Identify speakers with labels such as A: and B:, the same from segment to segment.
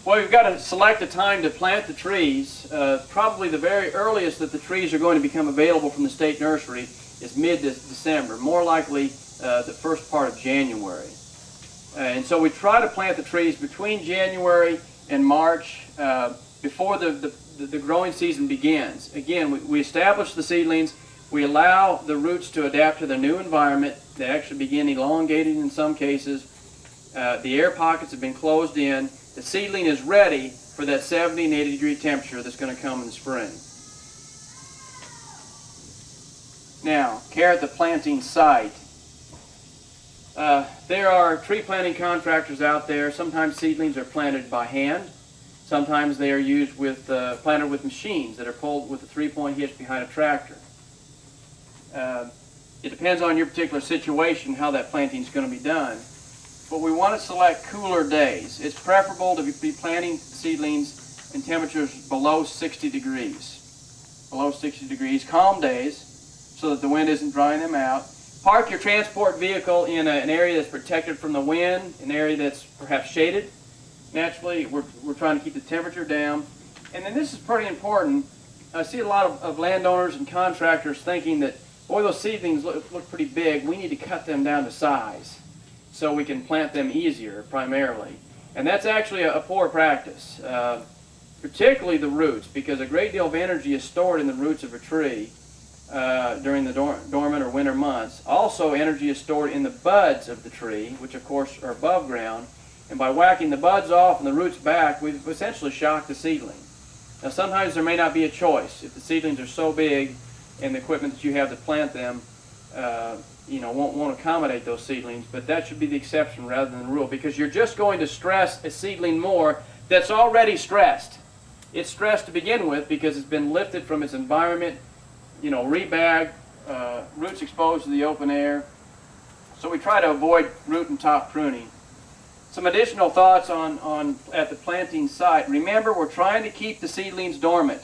A: Well, you've got to select a time to plant the trees. Probably the very earliest that the trees are going to become available from the state nursery is mid-December, more likely the first part of January. And so we try to plant the trees between January and March before the growing season begins. Again, we establish the seedlings, we allow the roots to adapt to the new environment. They actually begin elongating in some cases. The air pockets have been closed in. The seedling is ready for that 70 and 80 degree temperature that's going to come in the spring. Now, care at the planting site. There are tree planting contractors out there. Sometimes seedlings are planted by hand. Sometimes they are used with planted with machines that are pulled with a 3-point hitch behind a tractor. It depends on your particular situation how that planting is going to be done. But we want to select cooler days. It's preferable to be planting seedlings in temperatures below 60 degrees. Below 60 degrees, calm days, so that the wind isn't drying them out. Park your transport vehicle in an area that's protected from the wind, an area that's perhaps shaded. Naturally, we're trying to keep the temperature down. And then this is pretty important. I see a lot of landowners and contractors thinking that, boy, those seedlings look pretty big. We need to cut them down to size so we can plant them easier, primarily. And that's actually a poor practice, particularly the roots, because a great deal of energy is stored in the roots of a tree during the dormant or winter months. Also, energy is stored in the buds of the tree, which of course are above ground. And by whacking the buds off and the roots back, we've essentially shocked the seedling. Now, sometimes there may not be a choice. If the seedlings are so big and the equipment that you have to plant them won't accommodate those seedlings, but that should be the exception rather than the rule, because you're just going to stress a seedling more that's already stressed. It's stressed to begin with because it's been lifted from its environment, rebagged, roots exposed to the open air. So we try to avoid root and top pruning. Some additional thoughts at the planting site. Remember, we're trying to keep the seedlings dormant.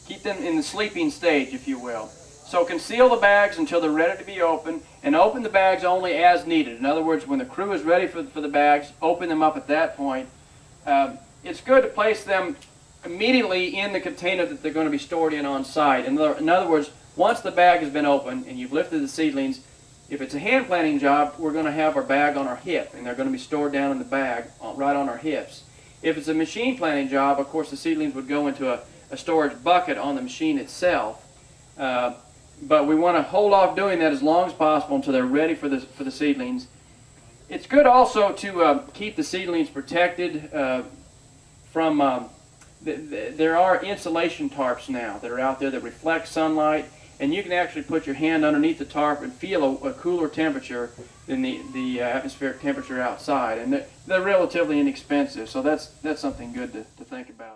A: Keep them in the sleeping stage, if you will. So conceal the bags until they're ready to be opened, and open the bags only as needed. In other words, when the crew is ready for the bags, open them up at that point. It's good to place them immediately in the container that they're going to be stored in on site. In other words, once the bag has been opened and you've lifted the seedlings, if it's a hand planting job, we're going to have our bag on our hip, and they're going to be stored down in the bag right on our hips. If it's a machine planting job, of course the seedlings would go into a storage bucket on the machine itself. But we want to hold off doing that as long as possible until they're ready for the seedlings. It's good also to keep the seedlings protected from, there are insulation tarps now that are out there that reflect sunlight, and you can actually put your hand underneath the tarp and feel a cooler temperature than the atmospheric temperature outside. And they're relatively inexpensive, so that's something good to think about.